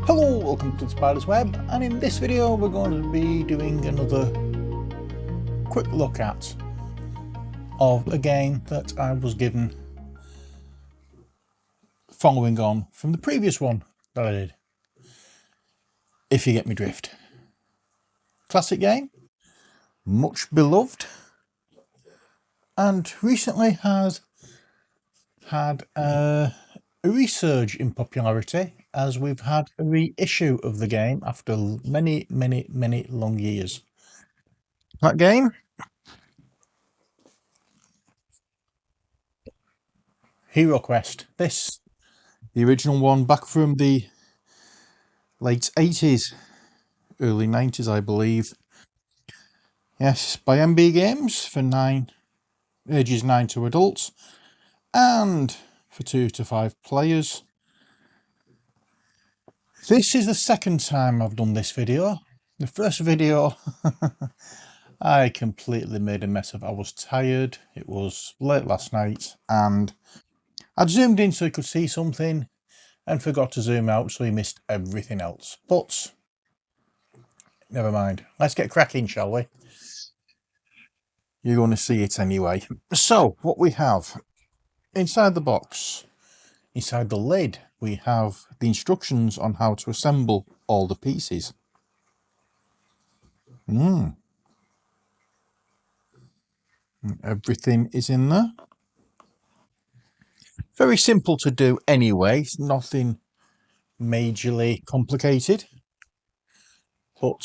Hello, welcome to the Spider's Web, and in this video we're going to be doing another quick look at of a game that I was given following on from the previous one that I did, if you get me drift. Classic game, much beloved, and recently has had a resurge in popularity as we've had a reissue of the game after many long years. That game, Hero Quest. This, the original one back from the late 80s, early 90s I believe. Yes, by MB Games for ages 9 to adults and for 2 to 5 players. This is the second time I've done this video. The first video I completely made a mess of. I was tired, it was late last night, and I'd zoomed in so you could see something and forgot to zoom out, so you missed everything else. But never mind. Let's get cracking, shall we? You're going to see it anyway. So, what we have inside the box, inside the lid, we have the instructions on how to assemble all the pieces. Everything is in there. Very simple to do anyway, it's nothing majorly complicated. But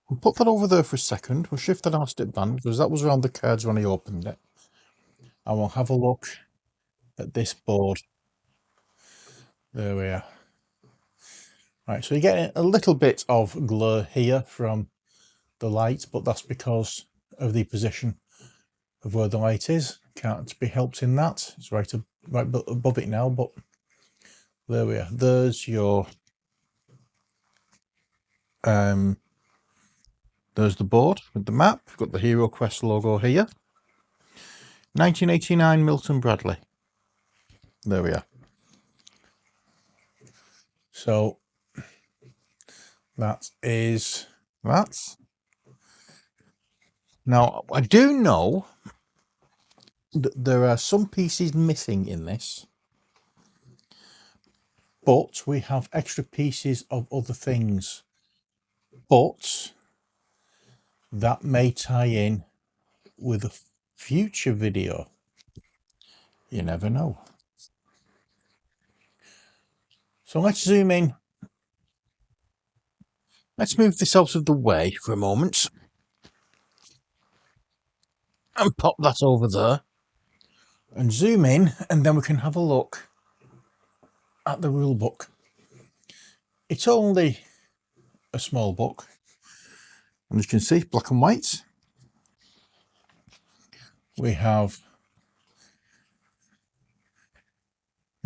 we'll put that over there for a second. We'll shift that elastic band because that was around the cards when I opened it. And we'll have a look at this board. There we are. Right, so you're getting a little bit of glare here from the light, but that's because of the position of where the light is. Can't be helped in that. It's right above it now, but there we are. There's your there's the board with the map. We've got the Hero Quest logo here. 1989 Milton Bradley. There we are. So that is that. Now, I do know that there are some pieces missing in this, but we have extra pieces of other things. But that may tie in with a future video. You never know. So let's zoom in. Let's move this out of the way for a moment and pop that over there and zoom in, and then we can have a look at the rule book. It's only a small book, and as you can see, black and white. We have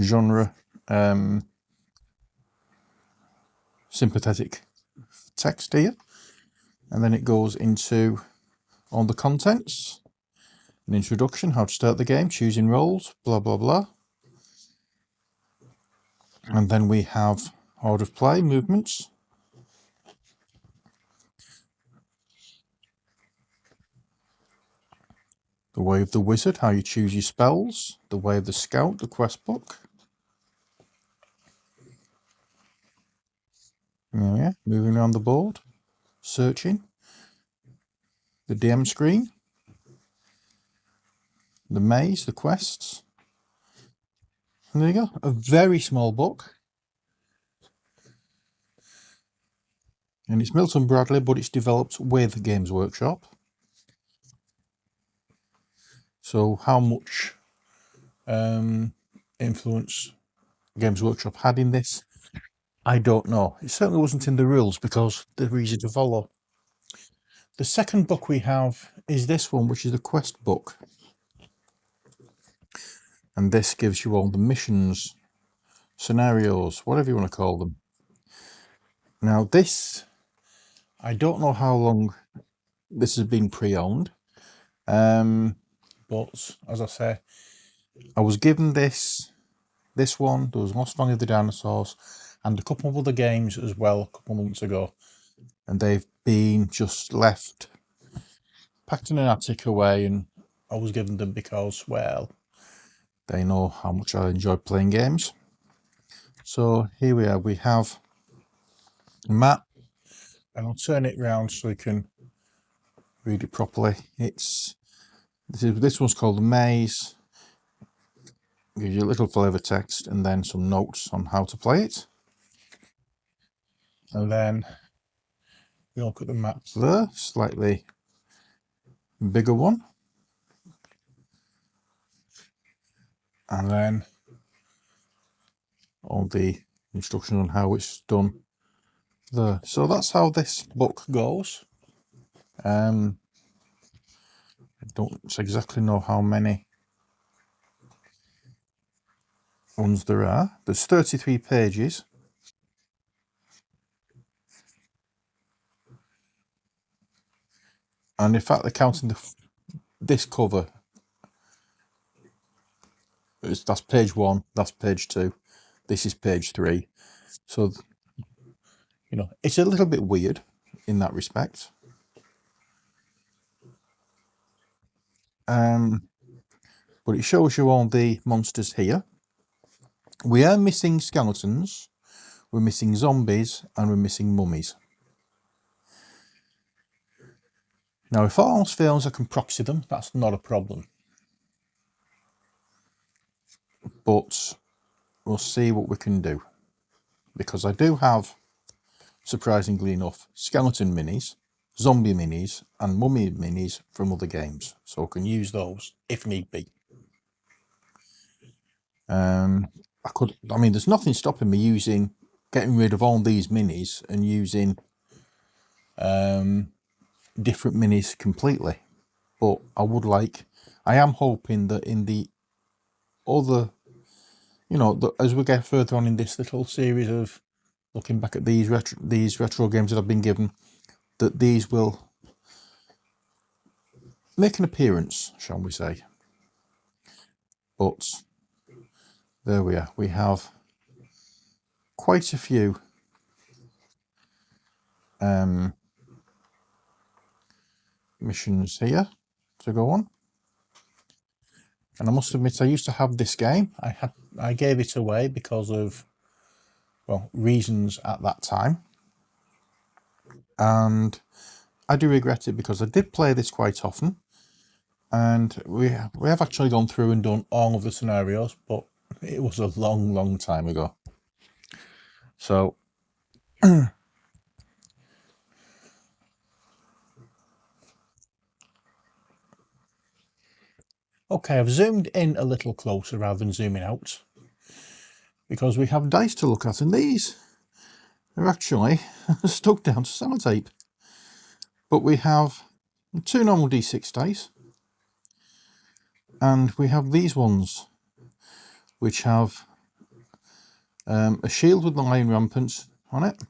genre sympathetic text here, and then it goes into all the contents, an introduction, how to start the game, choosing roles, blah blah blah, and then we have order of play, movements, the way of the wizard, how you choose your spells, the way of the scout, the quest book. Yeah, moving around the board, searching, the DM screen, the maze, the quests. And there you go, a very small book. And it's Milton Bradley, but it's developed with Games Workshop. So how much influence Games Workshop had in this, I don't know. It certainly wasn't in the rules because they're easy to follow. The second book we have is this one, which is the quest book. And this gives you all the missions, scenarios, whatever you want to call them. Now this, I don't know how long this has been pre-owned. But as I say, I was given this one. There was Lost Valley of the Dinosaurs and a couple of other games as well a couple of months ago. And they've been just left, packed in an attic away, and I was given them because, well, they know how much I enjoy playing games. So here we are. We have a map, and I'll turn it round so you can read it properly. This one's called The Maze. Gives you a little flavour text and then some notes on how to play it. And then we look at the map there, slightly bigger one. And then all the instructions on how it's done there. So that's how this book goes. I don't exactly know how many ones there are. There's 33 pages. And in fact, they're counting this cover. That's page 1, that's page 2, this is page 3. So, you know, it's a little bit weird in that respect. But it shows you all the monsters here. We are missing skeletons, we're missing zombies, and we're missing mummies. Now, if all else fails, I can proxy them. That's not a problem. But we'll see what we can do. Because I do have, surprisingly enough, skeleton minis, zombie minis, and mummy minis from other games. So I can use those if need be. I mean, there's nothing stopping me getting rid of all these minis and using different minis completely. But I am hoping that in the other, you know, as we get further on in this little series of looking back at these retro games that I've been given, that these will make an appearance, shall we say. But there we are. We have quite a few missions here to go on. And I must admit, I used to have this game. I gave it away because of, well, reasons at that time. And I do regret it because I did play this quite often. And we have actually gone through and done all of the scenarios, but it was a long, long time ago. So okay, I've zoomed in a little closer rather than zooming out because we have dice to look at, and these are actually stuck down to sellotape. But we have 2 normal D6 dice, and we have these ones which have a shield with the lion rampants on it,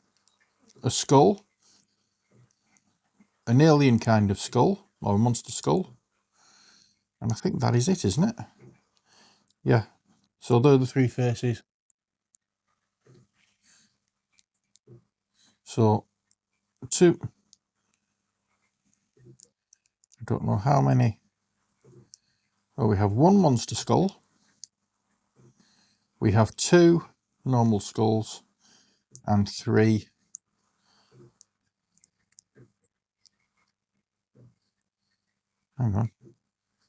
a skull, an alien kind of skull, or a monster skull, and I think that is it, isn't it? Yeah, so they're the 3 faces. So I don't know how many. Oh, we have 1 monster skull, we have 2 normal skulls, and 3 hang on,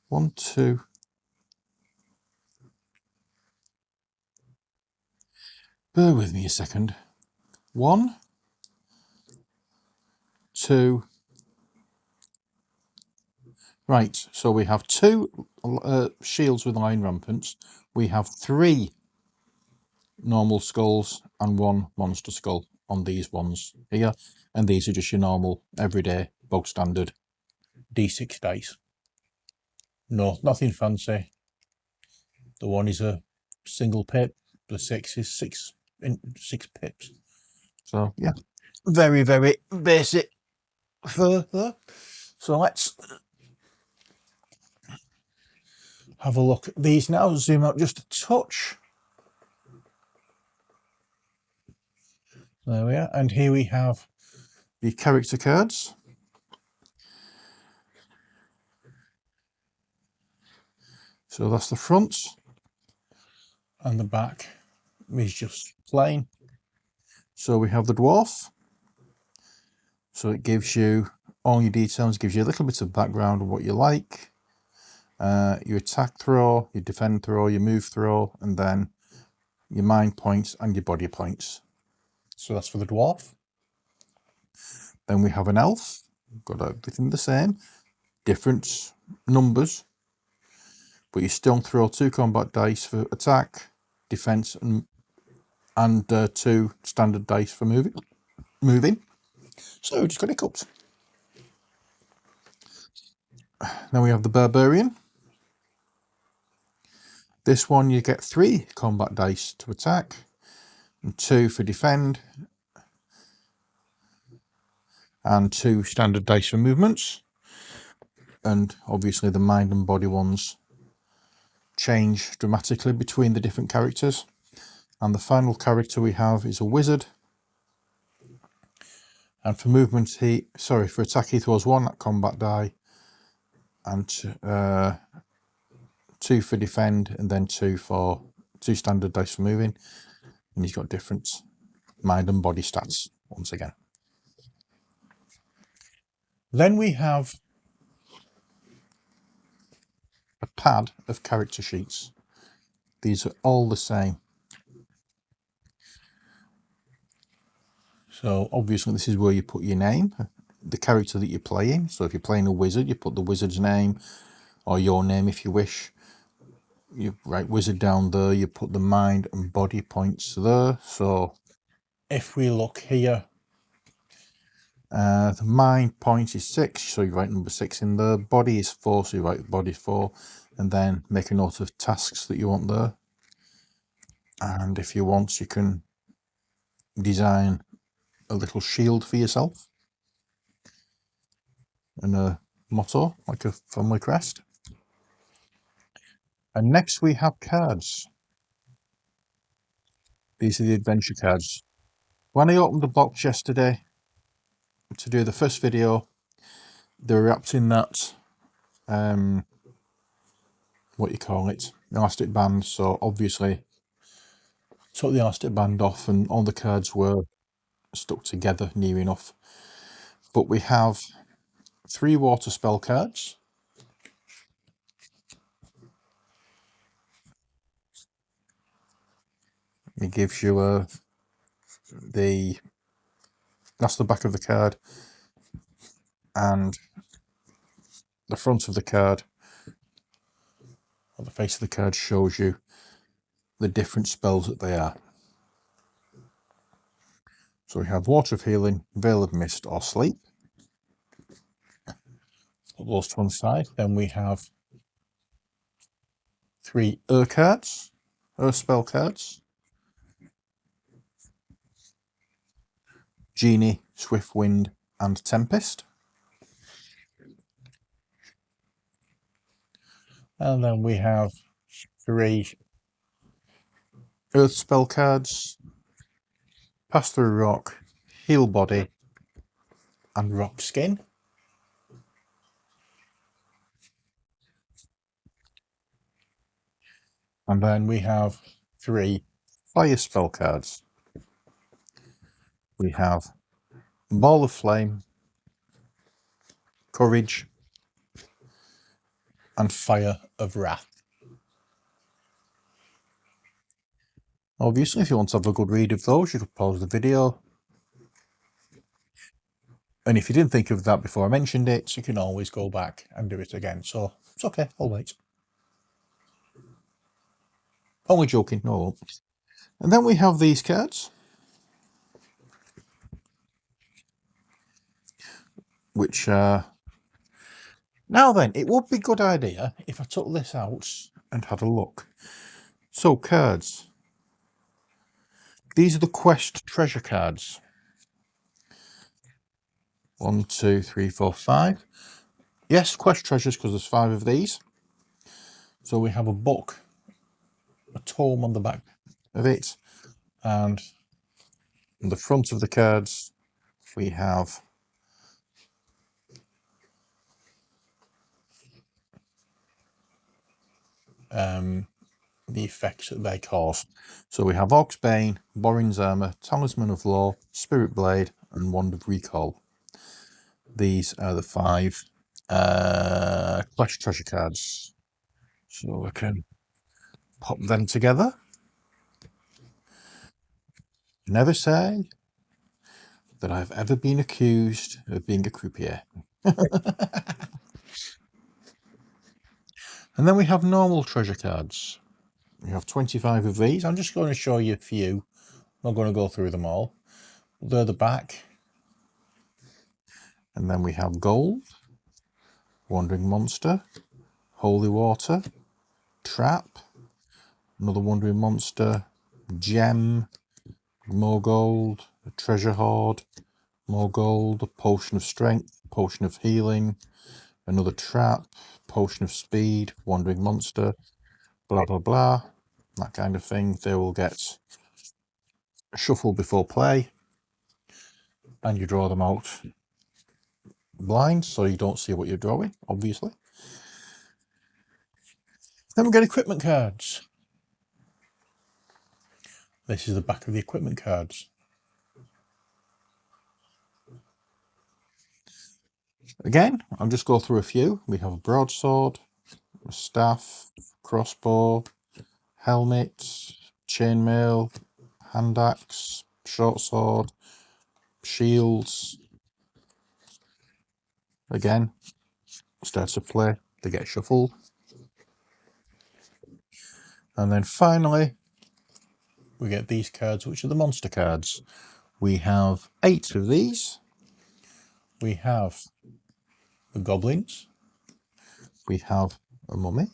1, 2, bear with me a second, 1, 2, right, so we have 2 shields with iron rampants, we have 3 normal skulls and 1 monster skull on these ones here, and these are just your normal everyday bog standard D6 dice. No, nothing fancy. The 1 is a single pip, the 6 is 6 pips. So yeah, very, very basic further. So let's have a look at these now. Zoom out just a touch. There we are. And here we have the character cards. So that's the front, and the back is just plain. So we have the dwarf. So it gives you all your details, gives you a little bit of background of what you like. Your attack throw, your defend throw, your move throw, and then your mind points and your body points. So that's for the dwarf. Then we have an elf. Got everything the same, different numbers, but you still throw 2 combat dice for attack, defense, and 2 standard dice for moving. So just got your cups. Then we have the Barbarian. This one you get 3 combat dice to attack, and 2 for defend, and 2 standard dice for movements. And obviously the mind and body ones change dramatically between the different characters. And the final character we have is a wizard. And for movement, for attack he throws 1 combat die, and 2 for defend, and then 2 standard dice for moving. And he's got different mind and body stats once again. Then we have a pad of character sheets. These are all the same. So obviously this is where you put your name, the character that you're playing. So if you're playing a wizard, you put the wizard's name, or your name if you wish. You write wizard down there, you put the mind and body points there. So if we look here, the mind point is 6, so you write number 6 in there. Body is 4, so you write body 4, and then make a note of tasks that you want there. And if you want, you can design a little shield for yourself and a motto, like a family crest. And next we have cards. These are the adventure cards. When I opened the box yesterday to do the first video, they were wrapped in that what you call it, elastic band. So obviously took the elastic band off and all the cards were stuck together near enough. But we have 3 water spell cards. It gives you that's the back of the card, and the front of the card, or the face of the card, shows you the different spells that they are. So we have Water of Healing, Veil of Mist, or Sleep. Put those to one side. Then we have 3 cards, spell cards. Genie, Swift Wind, and Tempest. And then we have 3 Earth spell cards, Pass Through Rock, Heal Body, and Rock Skin. And then we have 3 Fire spell cards. We have Ball of Flame, Courage, and Fire of Wrath. Obviously, if you want to have a good read of those, you could pause the video. And if you didn't think of that before I mentioned it, you can always go back and do it again. So it's okay, I'll wait. Only joking, no, I won't. And then we have these cards. which now then, it would be a good idea if I took this out and had a look. So cards, these are the quest treasure cards. 1, 2, 3, 4, 5. Yes, quest treasures, because there's 5 of these. So we have a book, a tome on the back of it, and on the front of the cards we have the effects that they cause. So we have Oxbane, Borin's Armour, Talisman of Law, Spirit Blade, and Wand of Recall. These are the 5 Clash Treasure cards. So I can pop them together. Never say that I've ever been accused of being a croupier. And then we have normal treasure cards. We have 25 of these. I'm just going to show you a few. I'm not going to go through them all. They're the back. And then we have Gold, Wandering Monster, Holy Water, Trap, another Wandering Monster, Gem, more Gold, a Treasure Hoard, more Gold, a Potion of Strength, Potion of Healing, another Trap, Potion of Speed, Wandering Monster, blah blah blah, that kind of thing. They will get shuffled before play, and you draw them out blind, so you don't see what you're drawing, obviously. Then we get equipment cards. This is the back of the equipment cards. Again, I'll just go through a few. We have a broadsword, a staff, crossbow, helmet, chainmail, hand axe, short sword, shields. Again, starts to play, they get shuffled. And then finally, we get these cards, which are the monster cards. We have 8 of these. We have the Goblins. We have a mummy.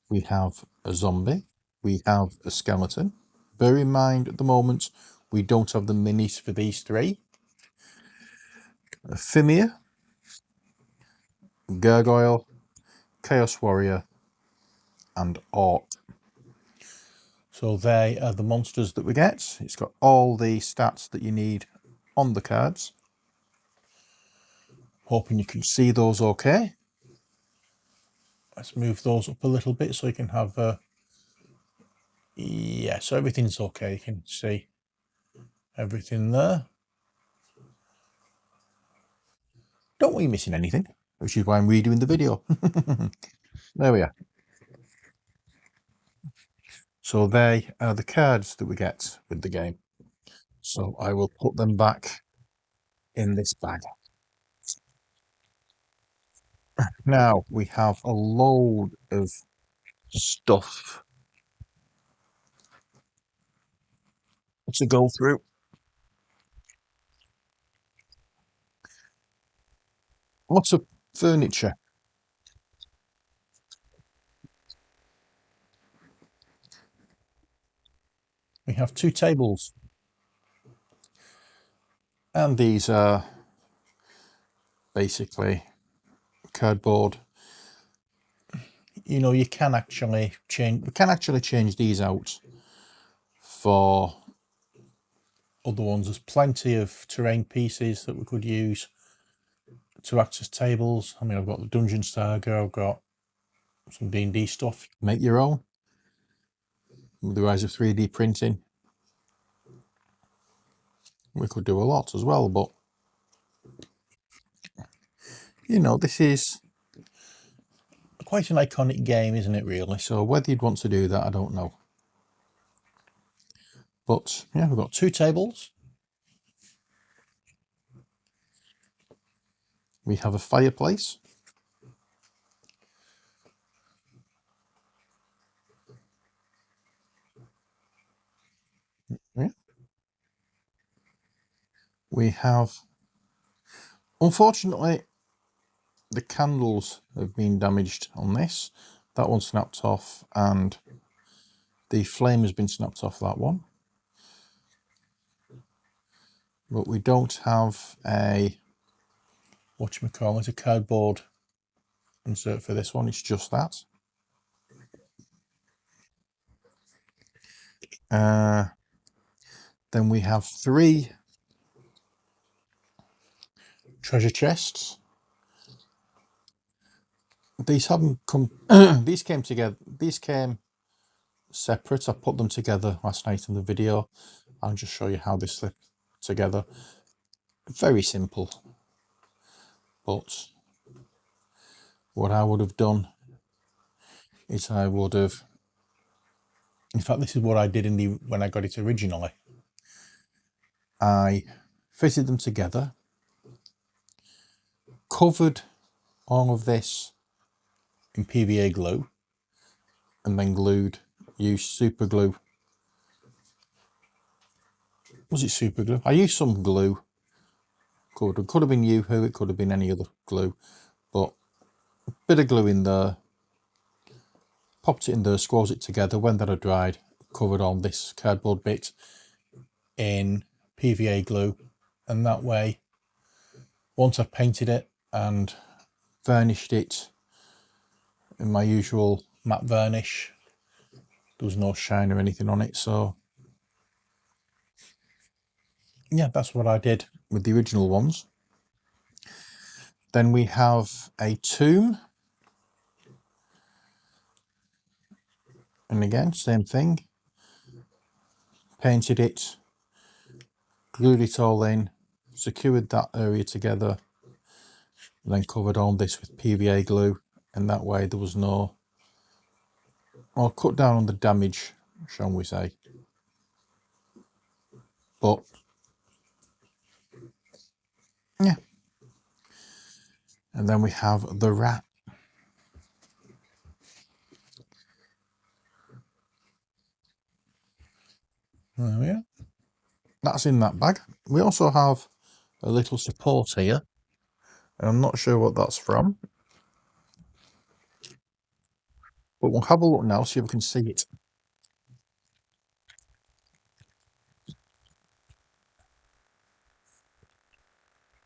We have a zombie. We have a skeleton. Bear in mind, at the moment, we don't have the minis for these 3. A Fimir, Gargoyle, Chaos Warrior, and Orc. So they are the monsters that we get. It's got all the stats that you need on the cards. Hoping you can see those okay. Let's move those up a little bit so you can have yeah, so everything's okay. You can see everything there. Don't want you missing anything, which is why I'm redoing the video. There we are. So they are the cards that we get with the game. So I will put them back in this bag. Now we have a load of stuff to go through. Lots of furniture. We have 2 tables. And these are basically cardboard. You know, you can actually change these out for other ones. There's plenty of terrain pieces that we could use to act as tables. I mean, I've got the Dungeon Saga, I've got some D&D stuff. Make your own. With the rise of 3D printing, we could do a lot as well, but you know, this is quite an iconic game, isn't it, really? So whether you'd want to do that, I don't know. But yeah, we've got 2 tables. We have a fireplace. Yeah. We have, unfortunately, the candles have been damaged on this. That one snapped off, and the flame has been snapped off that one. But we don't have a, whatchamacallit, a cardboard insert for this one. It's just that. Then we have 3 treasure chests. These haven't come, these came together, these came separate. I put them together last night in the video. I'll just show you how they slip together. Very simple. But what I would have done is I would have, in fact, this is what I did when I got it originally. I fitted them together, covered all of this in PVA glue, and then used super glue. Was it super glue? I used some glue. Could have been Yoo-hoo, it could have been any other glue, but a bit of glue in there, popped it in there, squoze it together. When that had dried, covered on this cardboard bit in PVA glue, and that way, once I've painted it and varnished it in my usual matte varnish, there was no shine or anything on it. So yeah, that's what I did with the original ones. Then we have a tomb, and again, same thing, painted it, glued it all in, secured that area together, and then covered all this with PVA glue, and that way there was no, or cut down on the damage, shall we say. But yeah, and then we have the rat. There we are. That's in that bag. We also have a little support here, and I'm not sure what that's from, but we'll have a look now, see if we can see it.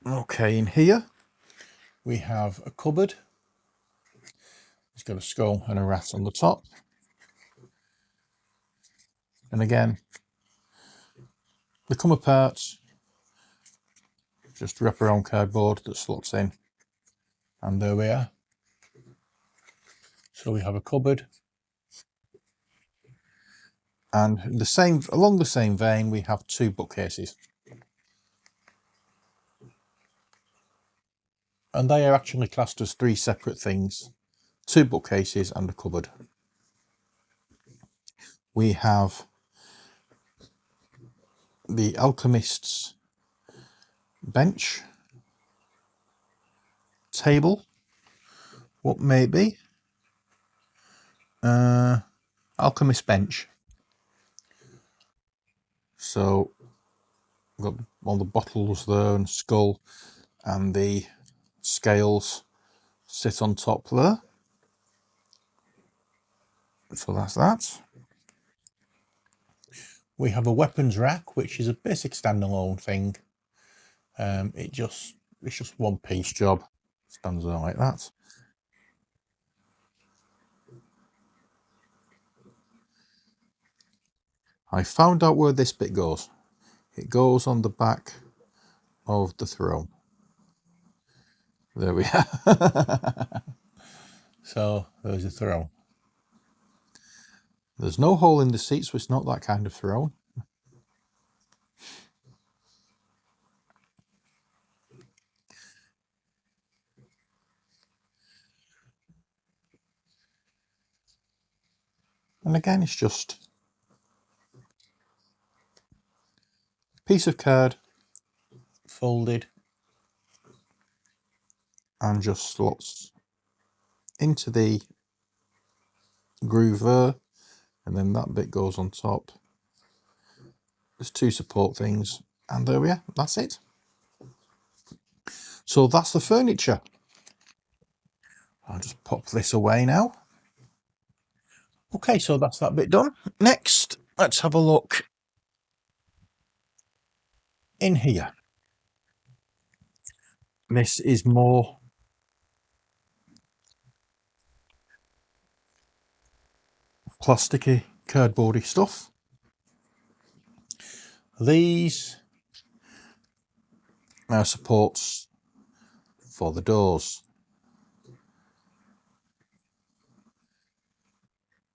Okay, in here we have a cupboard. It's got a skull and a rat on the top. And again, they come apart, just wrap around cardboard that slots in. And there we are. So we have a cupboard. And along the same vein, we have 2 bookcases. And they are actually classed as 3 separate things. 2 bookcases and a cupboard. We have the Alchemists bench, table, what may it be? Alchemist bench. So we've got all the bottles there and skull, and the scales sit on top there. So that's that. We have a weapons rack, which is a basic standalone thing. It's just one piece job. Stands there like that. I found out where this bit goes. It goes on the back of the throne. There we are. So there's a throne. There's no hole in the seat, so it's not that kind of throne. And again, it's just a piece of card folded and just slots into the groove there, and then that bit goes on top. There's 2 support things, and there we are. That's it. So that's the furniture. I'll just pop this away now. Okay, so that's that bit done. Next, let's have a look in here. This is more plasticky, cardboardy stuff. These are supports for the doors.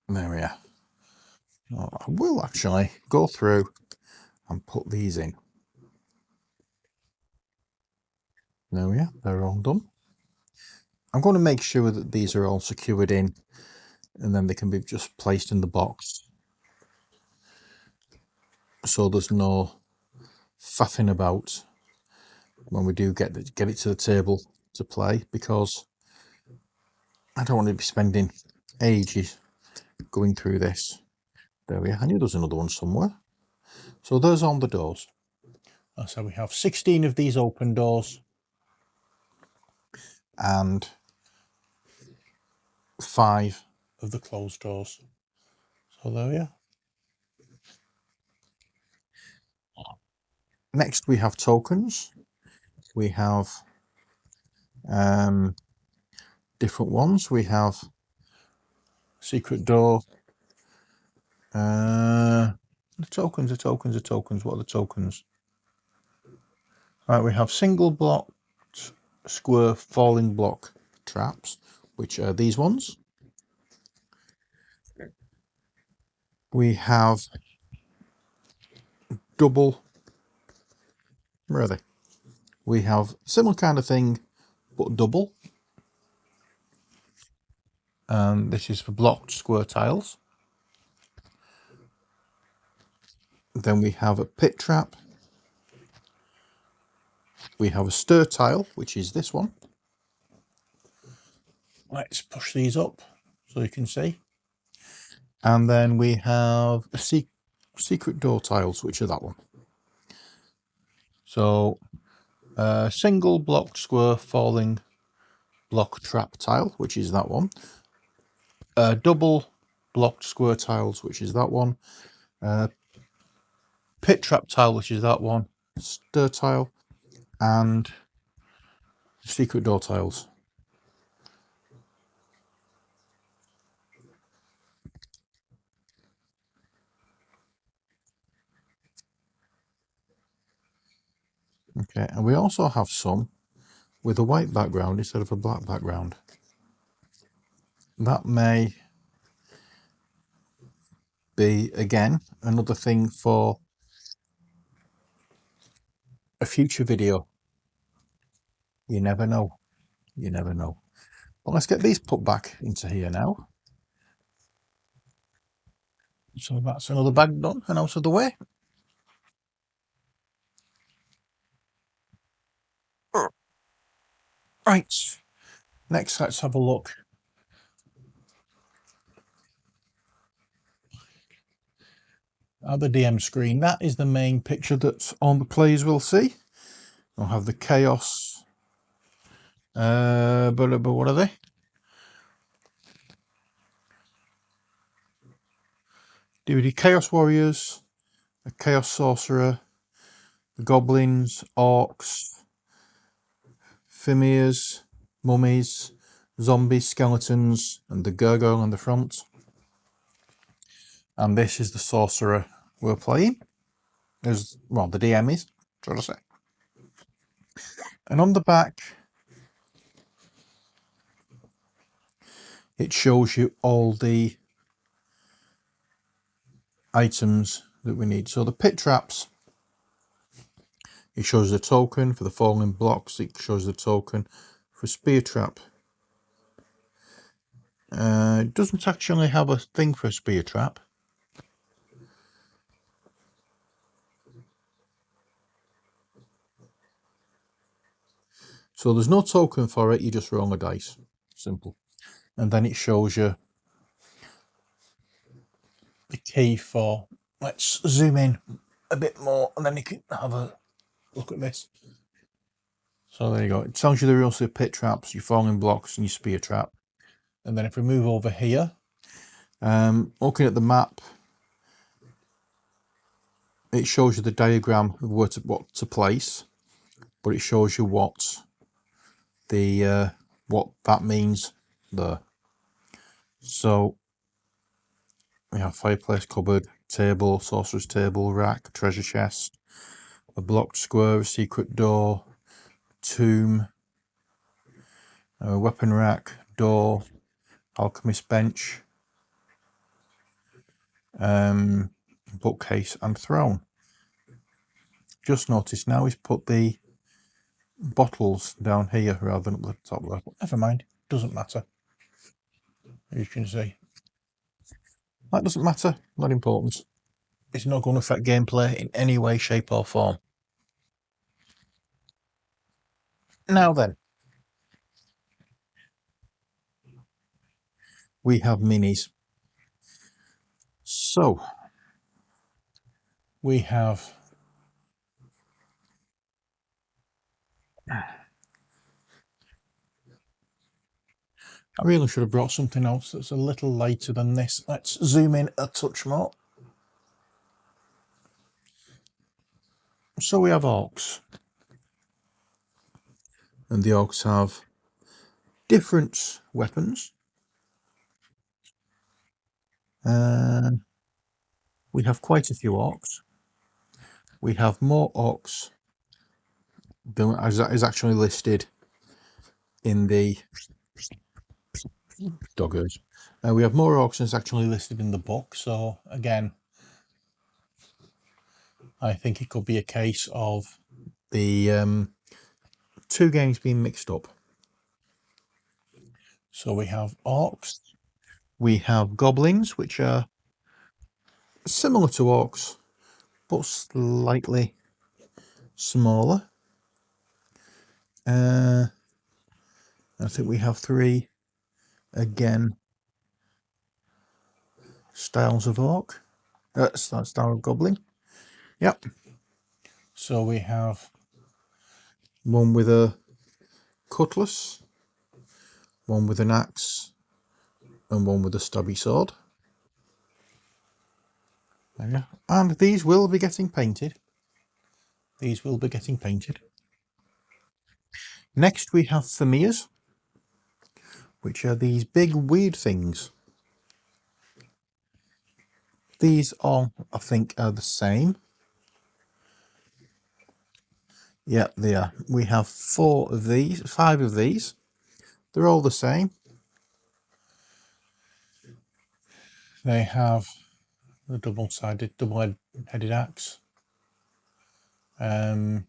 There we are. I will actually go through and put these in. There we are, they're all done. I'm going to make sure that these are all secured in, and then they can be just placed in the box, so there's no faffing about when we do get it to the table to play, because I don't want to be spending ages going through this. There we are. I knew there was another one somewhere. So those are on the doors. So we have 16 of these open doors and 5 of the closed doors. So there we are. Next we have tokens. We have different ones. We have secret door. The tokens. What are the tokens? Right, we have single block, square, falling block traps, which are these ones. We have double. Where are they? We have similar kind of thing, but double. And this is for blocked square tiles. Then we have a pit trap. We have a stir tile, which is this one. Let's push these up so you can see. And then we have a secret door tiles, which are that one. So single blocked square falling block trap tile, which is that one. Double blocked square tiles, which is that one. Pit trap tile, which is that one. Stir tile and secret door tiles. Okay, and we also have some with a white background instead of a black background. That may be, again, another thing for a future video. You never know. You never know. But let's get these put back into here now. So that's another bag done and out of the way. Right, next let's have a look at the DM screen. That is the main picture that all the players will see. We'll have the chaos. But what are they? DVD Chaos Warriors, a Chaos Sorcerer, the Goblins, Orcs, Fimirs, Mummies, Zombies, Skeletons, and the Gargoyle on the front. And this is the Sorcerer we're playing. Well, the DM is, trying to say. And on the back, it shows you all the items that we need. So the pit traps, it shows the token for the falling blocks. It shows the token for spear trap. It doesn't actually have a thing for a spear trap. So there's no token for it, you just roll a dice. Simple. And then it shows you the key for, let's zoom in a bit more and then you can have a look at this. So there you go. It tells you the rules of pit traps, your falling blocks and your spear trap. And then if we move over here, looking at the map, it shows you the diagram of what to place, but it shows you what that means there. So we have fireplace, cupboard, table, sorcerer's table, rack, treasure chest, a blocked square, a secret door, tomb, a weapon rack, door, alchemist bench, bookcase and throne. Just noticed now he's put the bottles down here rather than at the top level. Never mind, doesn't matter. As you can see, that doesn't matter, not important. It's not going to affect gameplay in any way, shape or form. Now then, we have minis. So we have I really should have brought something else that's a little lighter than this. Let's zoom in a touch more. So we have orcs. And the orcs have different weapons. We have quite a few orcs. We have more orcs than is actually listed in the doggers. We have more orcs than is actually listed in the book. So again, I think it could be a case of the two games being mixed up. So we have orcs. We have goblins, which are similar to orcs, but slightly smaller. I think we have three, again, styles of orc. Style of goblin. Yep. So we have one with a cutlass, one with an axe, and one with a stubby sword. And these will be getting painted. These will be getting painted. Next we have familiars, which are these big weird things. These all, I think, are the same. Yeah, they are. We have 4 of these, 5 of these. They're all the same. They have the double-headed axe. I'm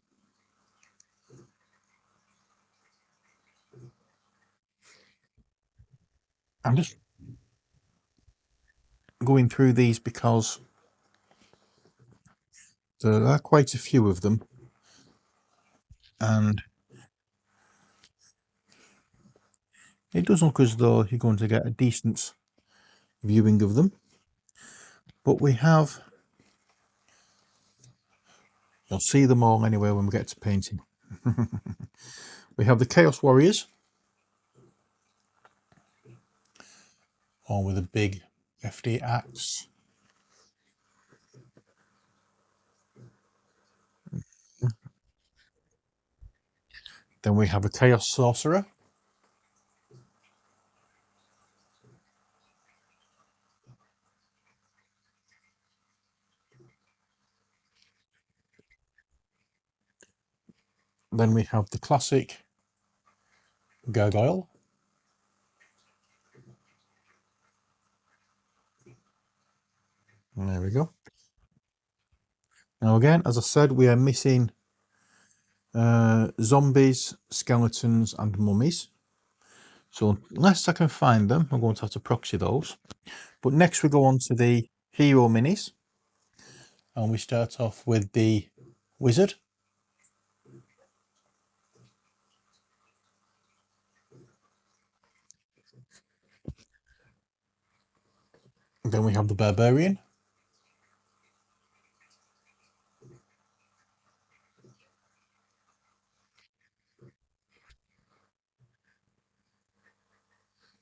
just going through these because there are quite a few of them, and it does look as though you're going to get a decent viewing of them. But we have, you'll see them all anyway when we get to painting. We have the Chaos Warriors, all with a big hefty axe. Then we have a Chaos Sorcerer. Then we have the classic Gargoyle. And there we go. Now again, as I said, we are missing zombies, skeletons and mummies. So unless I can find them, I'm going to have to proxy those. But next we go on to the hero minis. And we start off with the wizard. Then we have the barbarian.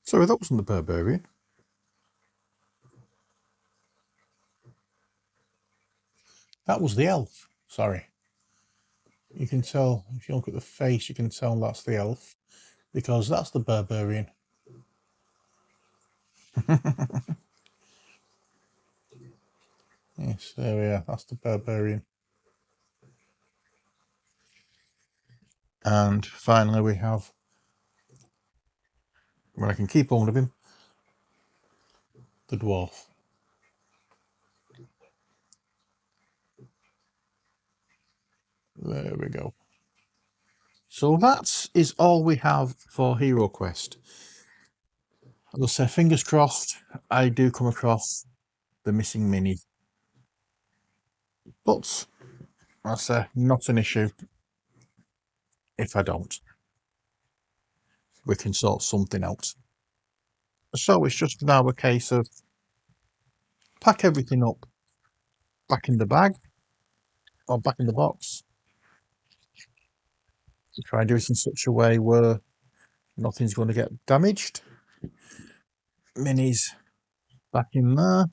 Sorry, that wasn't the Barbarian. That was the elf. Sorry. You can tell, if you look at the face, you can tell that's the elf, because that's the Barbarian. Yes, there we are. That's the Barbarian. And finally we have, when I can keep hold of him, the dwarf. There we go. So that is all we have for Hero Quest. As I say, fingers crossed I do come across the missing mini. But that's not an issue if I don't. We can sort something out. So it's just now a case of pack everything up back in the bag or back in the box. To try and do it in such a way where nothing's going to get damaged. Minis back in there.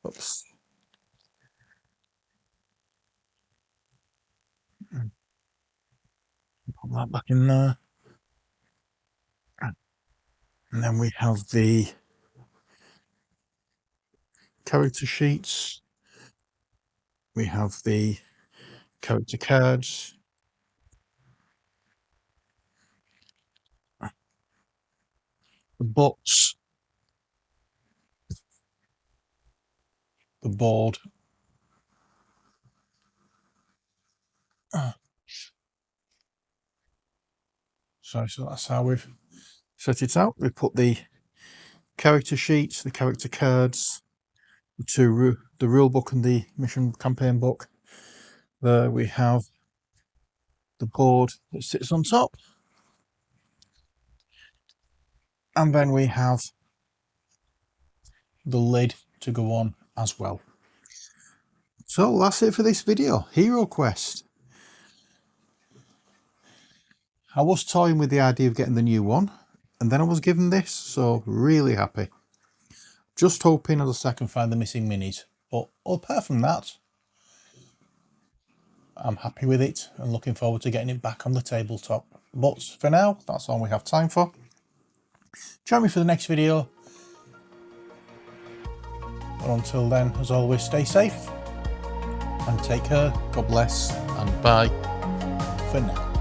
Oops. Put that back in there. And then we have the character sheets. We have the character cards. The books. The board. So that's how we've set it out. We put the character sheets, the character cards, the rule book and the mission campaign book. There we have the board that sits on top. And then we have the lid to go on as well. So that's it for this video. Hero Quest. I was toying with the idea of getting the new one, and then I was given this, so really happy. Just hoping, as I say, I can find the missing minis. But apart from that, I'm happy with it and looking forward to getting it back on the tabletop. But for now, that's all we have time for. Join me for the next video. But until then, as always, stay safe and take care. God bless and bye for now.